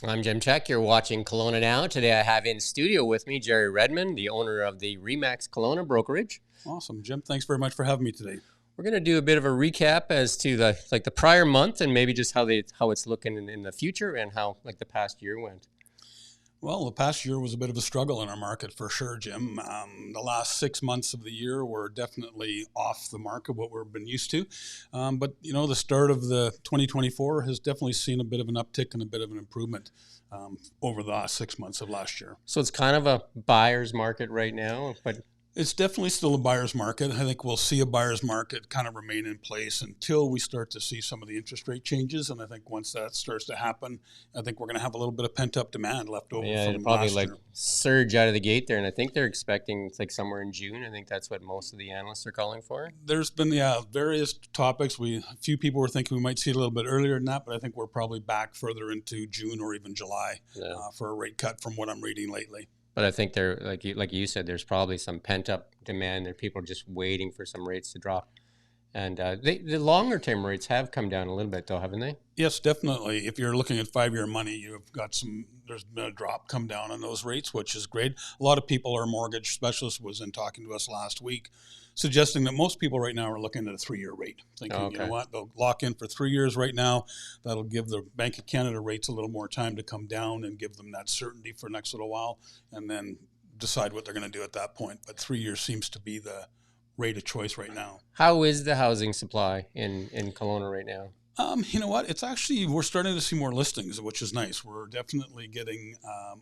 I'm Jim Check. You're watching Kelowna Now. Today I have in studio with me Jerry Redman, the owner of the ReMax Kelowna brokerage. Awesome, Jim. Thanks very much for having me today. We're going to do a bit of a recap as to the prior month and maybe just how it's looking in the future and how the past year went. Well, the past year was a bit of a struggle in our market for sure, Jim. The last 6 months of the year were definitely off the mark of what we've been used to. But, the start of the 2024 has definitely seen a bit of an uptick and a bit of an improvement over the last 6 months of last year. So it's kind of a buyer's market right now, but it's definitely still a buyer's market. I think we'll see a buyer's market kind of remain in place until we start to see some of the interest rate changes. And I think once that starts to happen, I think we're going to have a little bit of pent up demand left over. Yeah, from it'll probably last year. surge out of the gate there. And I think they're expecting somewhere in June. I think that's what most of the analysts are calling for. There's been various topics. A few people were thinking we might see it a little bit earlier than that, but I think we're probably back further into June or even July for a rate cut from what I'm reading lately. But I think there, like you said, there's probably some pent up demand and people are just waiting for some rates to drop. And the longer term rates have come down a little bit, though, haven't they? Yes, definitely. If you're looking at 5-year money, you've got there's been a drop come down on those rates, which is great. A lot of people, our mortgage specialist was in talking to us last week, suggesting that most people right now are looking at a 3-year rate, thinking, you know what, they'll lock in for 3 years right now. That'll give the Bank of Canada rates a little more time to come down and give them that certainty for the next little while, and then decide what they're going to do at that point. But 3 years seems to be the rate of choice right now. How is the housing supply in Kelowna right now? You know what? It's actually, we're starting to see more listings, which is nice. We're definitely getting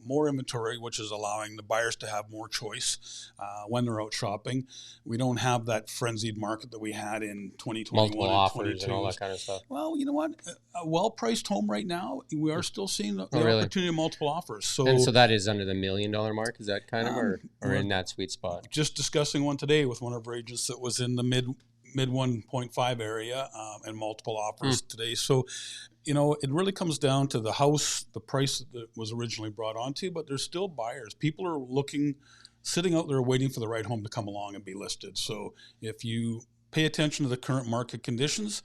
more inventory, which is allowing the buyers to have more choice when they're out shopping. We don't have that frenzied market that we had in 2021 multiple and offers and all that kind of stuff. Well, you know what? A well-priced home right now, we are still seeing the opportunity of multiple offers. So that is under the $1 million mark. Is that kind of or in that sweet spot? Just discussing one today with one of our agents that was in the mid 1.5 area and multiple offers today. So, it really comes down to the house, the price that it was originally brought onto, but there's still buyers. People are sitting out there waiting for the right home to come along and be listed. So if you pay attention to the current market conditions,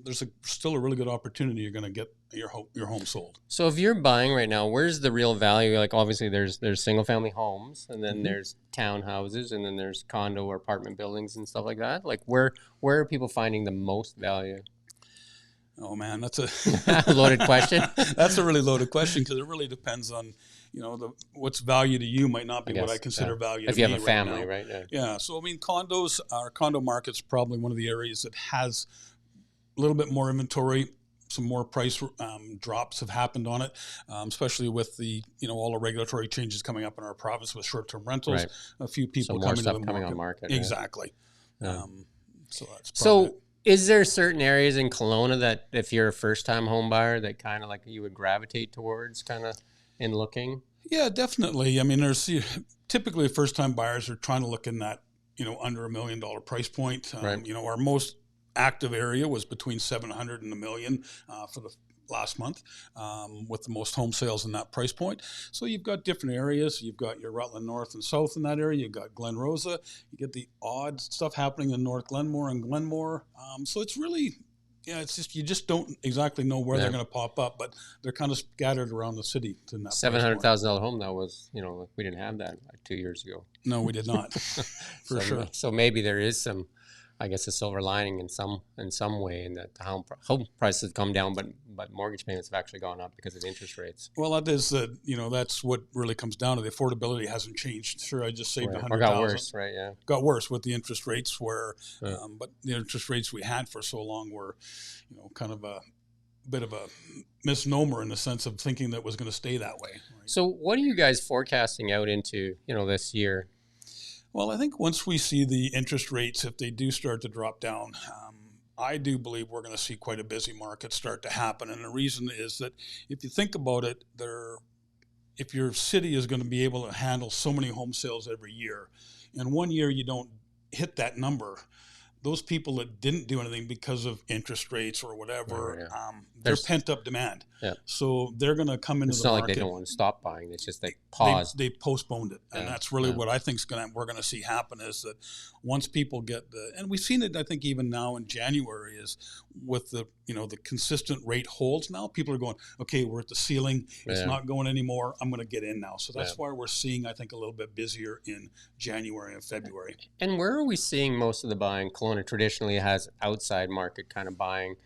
there's still a really good opportunity you're going to get your home sold. So if you're buying right now, where's the real value? Obviously there's single family homes, and then there's townhouses, and then there's condo or apartment buildings and stuff like that. Where are people finding the most value? Oh man, that's a loaded question. That's a really loaded question because it really depends on, what's value to you might not be what I consider value to me. If you have a family, right? Yeah. So our condo market's probably one of the areas that has a little bit more inventory. Some more price drops have happened on it, especially with the all the regulatory changes coming up in our province with short-term rentals. Right. A few people coming on market. Exactly. Yeah. So that's is there certain areas in Kelowna that if you're a first-time home buyer that kind of you would gravitate towards in looking? Yeah, definitely. I mean, there's typically first-time buyers are trying to look in that under $1 million price point. Right. Our most active area was between 700 and $1 million for the last month, with the most home sales in that price point. So you've got different areas. You've got your Rutland North and South in that area. You've got Glen Rosa. You get the odd stuff happening in North Glenmore and Glenmore. So it's really, it's just you just don't exactly know where they're going to pop up, but they're kind of scattered around the city. To that $700,000 home, that was, we didn't have that 2 years ago. No, we did not, for sure. So maybe there is some, I guess, a silver lining in some way, in that the home prices have come down, but mortgage payments have actually gone up because of interest rates. Well, that is that's what really comes down to. The affordability hasn't changed. Sure, I just saved $100,000. Or got worse, right? Yeah, got worse with the interest rates but the interest rates we had for so long were, kind of a bit of a misnomer in the sense of thinking that it was going to stay that way. Right? So, what are you guys forecasting out into this year? Well, I think once we see the interest rates, if they do start to drop down, I do believe we're going to see quite a busy market start to happen. And the reason is that if you think about it, if your city is going to be able to handle so many home sales every year, and 1 year you don't hit that number, those people that didn't do anything because of interest rates or whatever, they're There's- pent up demand. Yeah. So they're going to come into It's the not market. like they don't want to stop buying. It's just they paused. They postponed it, and Yeah, that's really yeah. what I think we're going to see happen is that once people get and we've seen it, I think even now in January is with the the consistent rate holds now. People are going, okay, we're at the ceiling. It's Yeah. not going anymore. I'm going to get in now. So that's Yeah. why we're seeing, I think, a little bit busier in January and February. And where are we seeing most of the buying? Kelowna traditionally has outside market kind of buying,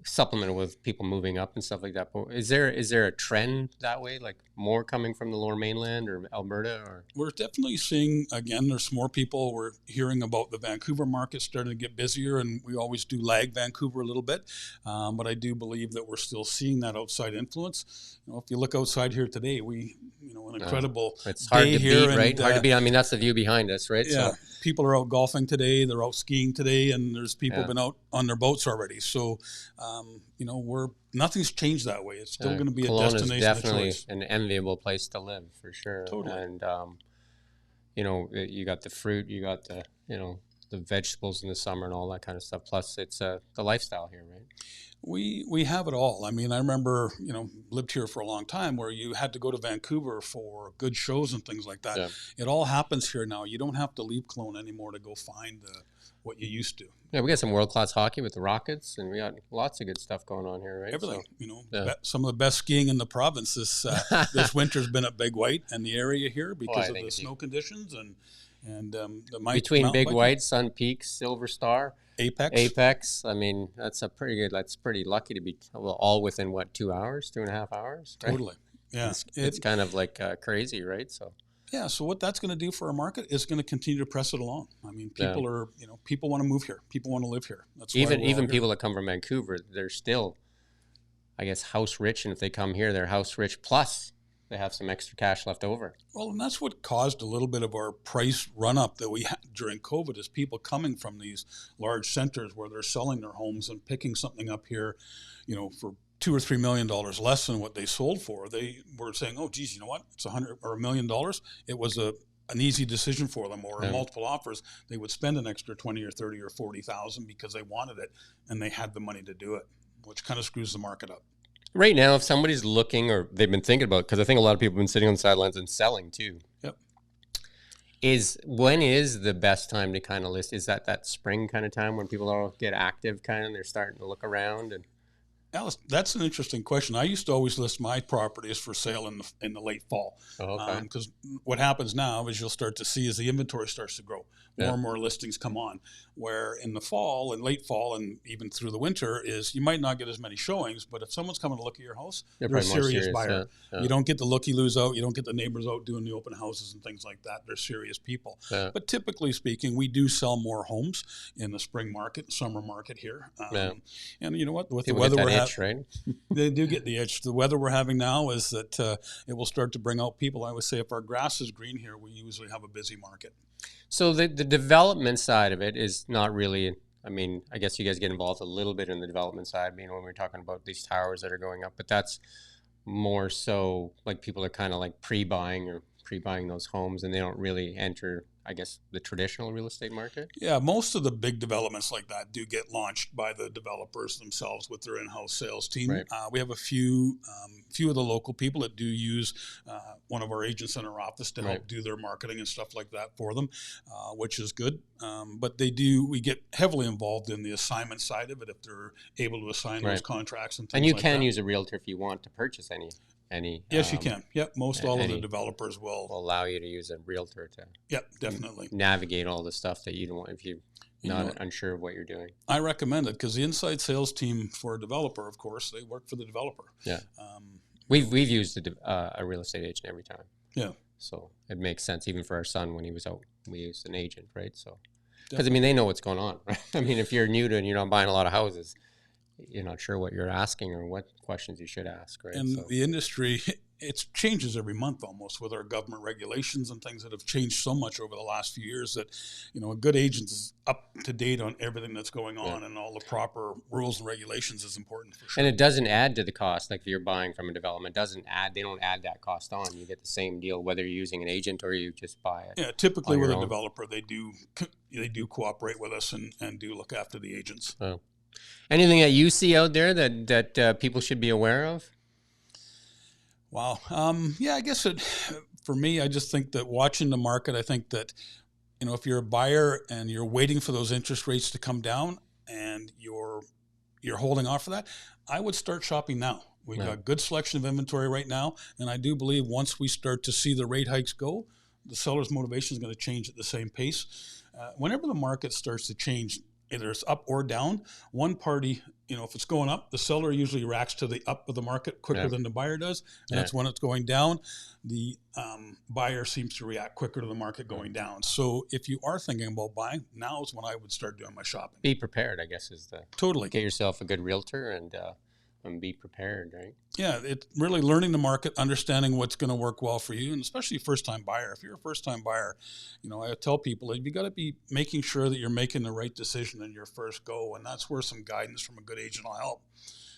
supplemented with people moving up and stuff like that. But is there a trend that way, like more coming from the Lower Mainland or Alberta? Or We're definitely seeing, again, there's more people. We're hearing about the Vancouver market starting to get busier, and we always do lag Vancouver a little bit. But I do believe that we're still seeing that outside influence. If you look outside here today, an incredible it's hard day to here. beat, right? And, Hard to beat. I mean, that's the view behind us, right? Yeah, So, people are out golfing today. They're out skiing today, and there's people Yeah. been out on their boats already. So, nothing's changed that way. It's still going to be a Kelowna's destination definitely of choice. an enviable place to live for sure. Totally. And you got the fruit, you got the the vegetables in the summer and all that kind of stuff. Plus, it's the lifestyle here, right? We have it all. I mean, I remember, lived here for a long time where you had to go to Vancouver for good shows and things like that. Yeah. It all happens here now. You don't have to leave Kelowna anymore to go find what you used to. Yeah, we got some world-class hockey with the Rockets, and we got lots of good stuff going on here, right? Everything, yeah. Some of the best skiing in the province this winter's been at Big White and the area here because of the snow conditions and the between Big biking. White, Sun Peaks, Silver Star, Apex. I mean, that's pretty lucky to be all within 2.5 hours, right? Totally. Yeah. It's kind of like crazy, right? So yeah. So what that's going to do for our market is going to continue to press it along. I mean, people are people want to move here. People want to live here. That's why even people that come from Vancouver, they're still, I guess, house rich, and if they come here, they're house rich plus they have some extra cash left over. Well, and that's what caused a little bit of our price run-up that we had during COVID is people coming from these large centers where they're selling their homes and picking something up here, for $2 or $3 million less than what they sold for. They were saying, oh, geez, you know what? It's $100 or $1 million. It was an easy decision for them, or multiple offers. They would spend an extra 20 or 30 or 40,000 because they wanted it and they had the money to do it, which kind of screws the market up. Right now, if somebody's looking or they've been thinking about, because I think a lot of people have been sitting on the sidelines and selling too. Yep. When is the best time to kind of list? Is that spring kind of time when people all get active kind of and they're starting to look around? And Alice, that's an interesting question. I used to always list my properties for sale in the late fall. Oh, okay. Because what happens now is you'll start to see as the inventory starts to grow, more and more listings come on. Where in the fall and late fall and even through the winter is you might not get as many showings, but if someone's coming to look at your house, they're a serious buyer. Yeah. You don't get the looky-loos out. You don't get the neighbors out doing the open houses and things like that. They're serious people. Yeah. But typically speaking, we do sell more homes in the spring market, summer market here. And you know what? With people the weather get we're that itch, right? They do get the itch. The weather we're having now is that it will start to bring out people. I would say if our grass is green here, we usually have a busy market. So the development side of it is not really, I mean, I guess you guys get involved a little bit in the development side, when we're talking about these towers that are going up, but that's more so like people are kind of like pre-buying those homes and they don't really enter, I guess, the traditional real estate market. Yeah, most of the big developments like that do get launched by the developers themselves with their in-house sales team. Right. We have a few of the local people that do use one of our agents in our office to help do their marketing and stuff like that for them, which is good. But we get heavily involved in the assignment side of it if they're able to assign those contracts and things and you like can that. use a realtor if you want to purchase any. Yes, you can. Yep, all of the developers will allow you to use a realtor to. Yep, definitely Navigate all the stuff that you don't want if you're not unsure of what you're doing. I recommend it because the inside sales team for a developer, of course, they work for the developer. Yeah, we've used a real estate agent every time. Yeah, so it makes sense. Even for our son when he was out, we used an agent, right? So because they know what's going on. Right? I mean, if you're new to and you're not buying a lot of houses, you're not sure what you're asking or what questions you should ask, right? And the industry it changes every month almost with our government regulations and things that have changed so much over the last few years that, a good agent is up to date on everything that's going on, and all the proper rules and regulations is important for sure. And it doesn't add to the cost. Like if you're buying from a development, they don't add that cost on. You get the same deal whether you're using an agent or you just buy it. Yeah, typically with a developer, they do cooperate with us and do look after the agents. Oh. Anything that you see out there that people should be aware of? Wow. Yeah, I guess for me, I just think that watching the market, I think that, if you're a buyer and you're waiting for those interest rates to come down and you're holding off for that, I would start shopping now. We've got a good selection of inventory right now. And I do believe once we start to see the rate hikes go, the seller's motivation is going to change at the same pace. Whenever the market starts to change, either it's up or down, one party, if it's going up, the seller usually reacts to the up of the market quicker than the buyer does. And that's when it's going down, the buyer seems to react quicker to the market going down. So if you are thinking about buying, now is when I would start doing my shopping. Be prepared, I guess, is the totally. Get yourself a good realtor and be prepared, right? Yeah, it's really learning the market, understanding what's going to work well for you, and especially first-time buyer. If you're a first-time buyer, I tell people you got to be making sure that you're making the right decision in your first go, and that's where some guidance from a good agent will help.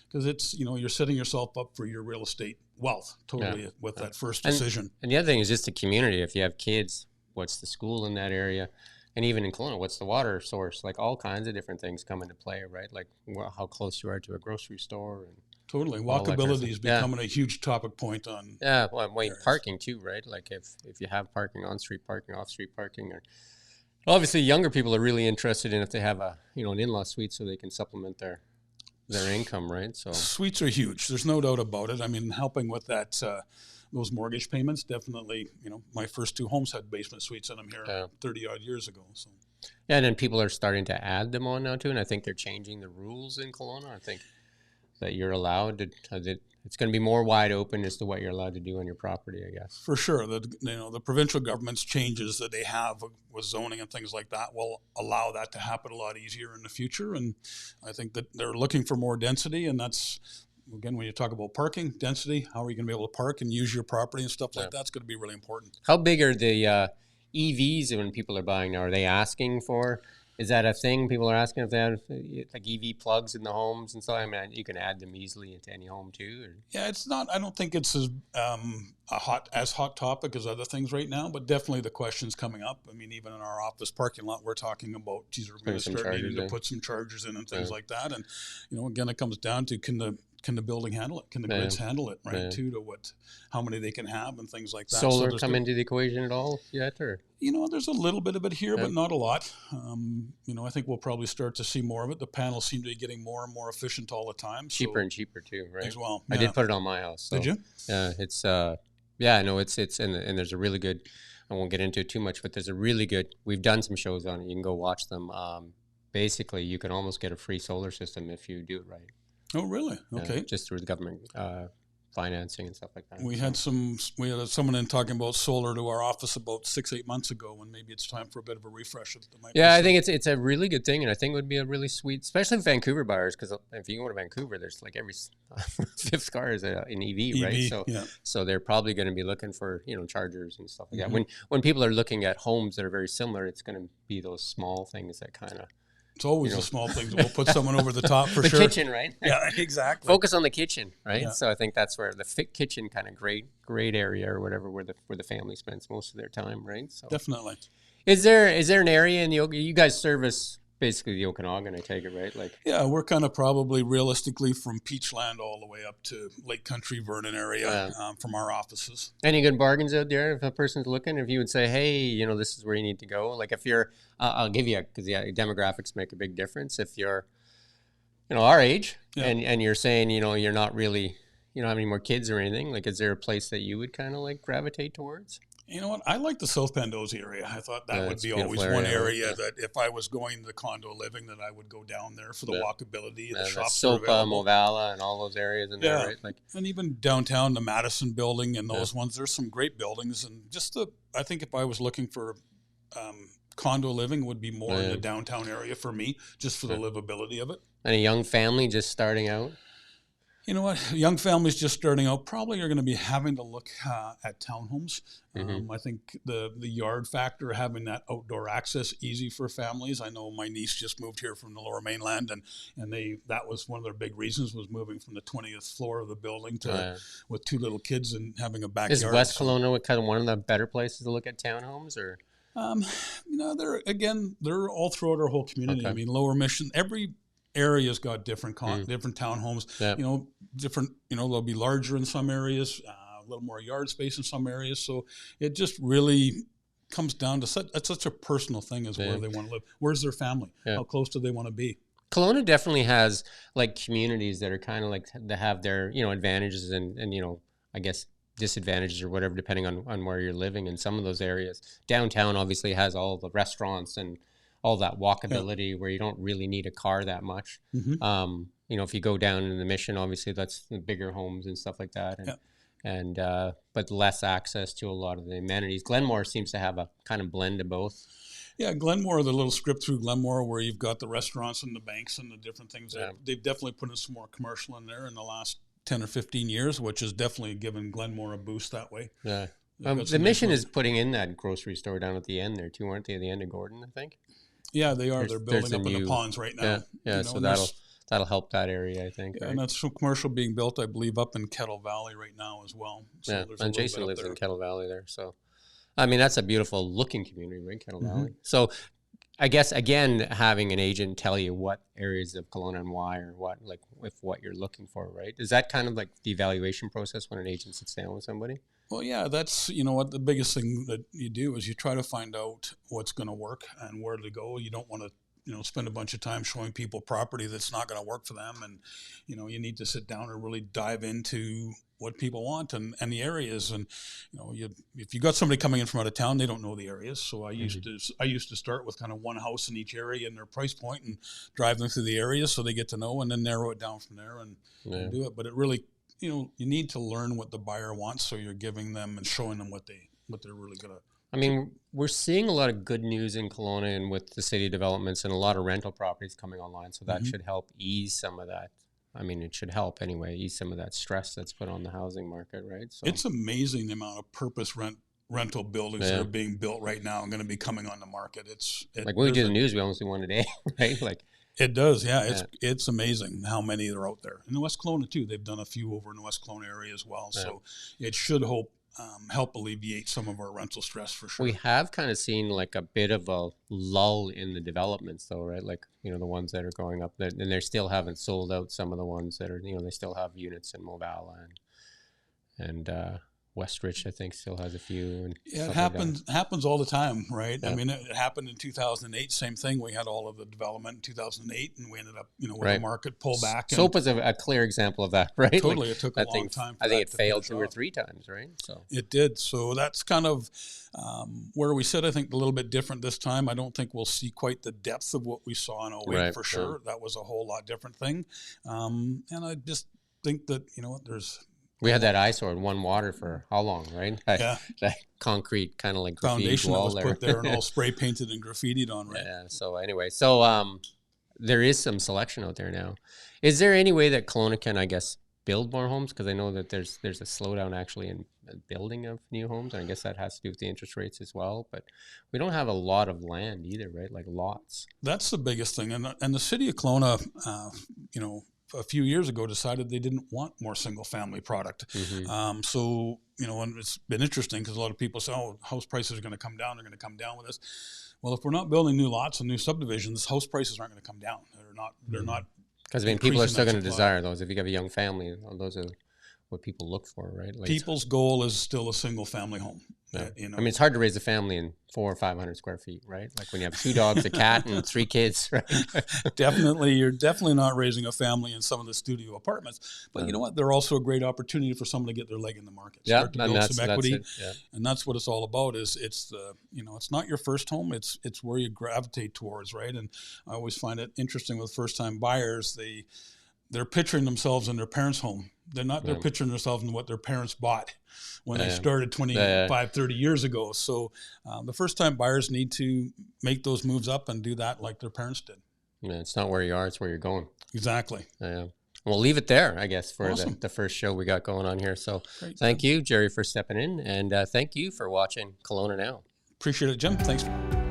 Because it's, you're setting yourself up for your real estate wealth totally with that first decision. And the other thing is just the community. If you have kids, what's the school in that area? And even in Kelowna, what's the water source? Like all kinds of different things come into play, right? Like how close you are to a grocery store. And totally. Walkability is becoming a huge topic point on. Yeah, well, parking too, right? Like if you have parking, on-street parking, off-street parking. Or obviously, younger people are really interested in if they have an in-law suite so they can supplement their income, right? So suites are huge. There's no doubt about it. I mean, helping with that. Those mortgage payments, definitely, my first 2 homes had basement suites in them here 30 odd years ago. So. Yeah, and then people are starting to add them on now too, and I think they're changing the rules in Kelowna. I think that you're allowed to, it's going to be more wide open as to what you're allowed to do on your property, I guess. For sure. The provincial government's changes that they have with zoning and things like that will allow that to happen a lot easier in the future. And I think that they're looking for more density, and that's, again, when you talk about parking, density, how are you going to be able to park and use your property and stuff like that's going to be really important. How big are the EVs when people are buying now? Are they asking for, is that a thing? People are asking if they have like EV plugs in the homes and stuff. I mean, you can add them easily into any home too. Or? Yeah, it's not, I don't think it's as hot topic as other things right now, but definitely the question's coming up. I mean, even in our office parking lot, we're talking about, we're going to start needing to put some chargers in and things like that. And, again, it comes down to can the building handle it? Can the grids handle it, right? Too, to how many they can have and things like that. Solar come into the equation at all yet, or? There's a little bit of it here, but not a lot. I think we'll probably start to see more of it. The panels seem to be getting more and more efficient all the time. Cheaper and cheaper too, right? As well. I did put it on my house. So, did you? Yeah, it's and there's a really good. I won't get into it too much, but there's a really good. We've done some shows on it. You can go watch them. Basically, you can almost get a free solar system if you do it right. Oh, really? Okay. Just through the government financing and stuff like that. We had someone in talking about solar to our office about 6-8 months ago, and maybe it's time for a bit of a refresh. I think it's a really good thing, and I think it would be a really sweet, especially Vancouver buyers, because if you go to Vancouver, there's like every 5th car is an EV, right? So they're probably going to be looking for chargers and stuff like that. When people are looking at homes that are very similar, it's going to be those small things that kind of. It's always the small things that will put someone over the top for the sure. The kitchen, right? Yeah, exactly. Focus on the kitchen, right? Yeah. So I think that's where the kitchen kind of great area or whatever where the family spends most of their time, right? So definitely. Is there an area in the you guys service basically the Okanagan, I take it, right? Like we're kind of probably realistically from Peachland all the way up to Lake Country, Vernon area from our offices. Any good bargains out there if a person's looking? If you would say, hey, this is where you need to go. Like if you're, I'll give you because demographics make a big difference. If you're, our age and you're saying, you're not really, you don't have any more kids or anything. Like, is there a place that you would kind of like gravitate towards? You know what? I like the South Pendozi area. I thought that would be always one area that if I was going to condo living, that I would go down there for the walkability. The shops Sopa, Movala, and all those areas in there, right? Like, and even downtown, the Madison building and those ones. There's some great buildings, and I think if I was looking for condo living, would be more in the downtown area for me, just for the livability of it. And a young family just starting out. You know what? Young families just starting out probably are going to be having to look at townhomes. I think the yard factor, having that outdoor access easy for families. I know my niece just moved here from the Lower Mainland, and that was one of their big reasons, was moving from the 20th floor of the building to with two little kids and having a backyard. Is West Kelowna kind of one of the better places to look at townhomes, or? They're all throughout our whole community. Okay. I mean, Lower Mission, every area's got different different townhomes. Yep. Different. They'll be larger in some areas, a little more yard space in some areas. So it just really comes down to such a personal thing as where they want to live. Where's their family? Yeah. How close do they want to be? Kelowna definitely has like communities that are kind of like, they have their, advantages and I guess disadvantages or whatever, depending on where you're living in some of those areas. Downtown obviously has all the restaurants and all that walkability where you don't really need a car that much. If you go down in the Mission, obviously that's the bigger homes and stuff like that. But less access to a lot of the amenities. Glenmore seems to have a kind of blend of both. Yeah, Glenmore, the little strip through Glenmore where you've got the restaurants and the banks and the different things. Yeah. They've definitely put in some more commercial in there in the last 10 or 15 years, which has definitely given Glenmore a boost that way. Yeah. The Mission is putting in that grocery store down at the end there too, aren't they? At the end of Gordon, I think. Yeah, they are. They're building up in the ponds right now. Yeah. So that'll help that area, I think. Yeah, right? And that's some commercial being built, I believe, up in Kettle Valley right now as well. So yeah, and Jason lives in Kettle Valley there. So, I mean, that's a beautiful looking community, right? Kettle Valley. So, I guess, again, having an agent tell you what areas of Kelowna and why, or what you're looking for, right? Is that kind of like the evaluation process when an agent sits down with somebody? Well, yeah, that's, what the biggest thing that you do is you try to find out what's going to work and where to go. You don't want to, spend a bunch of time showing people property that's not going to work for them. And, you need to sit down and really dive into what people want and the areas. And, if you got somebody coming in from out of town, they don't know the areas. So I used to start with kind of one house in each area and their price point and drive them through the areas so they get to know, and then narrow it down from there and do it. But it really, you need to learn what the buyer wants, so you're giving them and showing them what they're really going to. I mean, we're seeing a lot of good news in Kelowna and with the city developments and a lot of rental properties coming online. So that should help ease some of that. I mean, it should help anyway, ease some of that stress that's put on the housing market, right? So it's amazing the amount of purpose rental buildings that are being built right now and going to be coming on the market. Like when we do the news, we only see one a day, right? Like it does, yeah. It's amazing how many are out there. In the West Kelowna too, they've done a few over in the West Kelowna area as well. Yeah. So it should help alleviate some of our rental stress for sure. We have kind of seen like a bit of a lull in the developments though, right? Like, the ones that are going up there, and they still haven't sold out some of the ones that are, they still have units in Movalla and Westrich, I think, still has a few. And yeah, it happens all the time, right? Yeah. I mean, it happened in 2008, same thing. We had all of the development in 2008, and we ended up, with the market pull back. Soap was a clear example of that, right? Totally. It took a long time. I think it failed 2 or 3 times, right? So it did. So that's kind of where we sit, I think, a little bit different this time. I don't think we'll see quite the depth of what we saw in 08 for sure. Yeah. That was a whole lot different thing. And I just think that, we had that eyesore in One Water for how long, right? Yeah. That concrete kind of like foundation wall that was put there and all spray painted and graffitied on, right? Yeah. So anyway, there is some selection out there now. Is there any way that Kelowna can, I guess, build more homes? Because I know that there's a slowdown actually in building of new homes, and I guess that has to do with the interest rates as well. But we don't have a lot of land either, right? Like lots. That's the biggest thing, and the city of Kelowna, a few years ago decided they didn't want more single family product. So, and it's been interesting because a lot of people say, house prices are going to come down. They're going to come down with this. Well, if we're not building new lots and new subdivisions, house prices aren't going to come down. They're not. Because people are still going to desire those. If you have a young family, those are what people look for, right? Like people's goal is still a single family home. Yeah. I mean, it's hard to raise a family in 400 or 500 square feet, right? Like when you have 2 dogs, a cat, and 3 kids, right? You're definitely not raising a family in some of the studio apartments. But you know what? They're also a great opportunity for someone to get their leg in the market, start to build some equity, and that's what it's all about. It's not your first home. It's where you gravitate towards, right? And I always find it interesting with first time buyers. They're picturing themselves in their parents' home. They're picturing themselves in what their parents bought when they started 25, 30 years ago. So the first-time buyers need to make those moves up and do that like their parents did. Yeah, it's not where you are, it's where you're going. Exactly. Yeah. We'll leave it there, I guess, for Awesome. the first show we got going on here. So Great. thank you, Jerry, for stepping in, and thank you for watching Kelowna Now. Appreciate it, Jim. Thanks.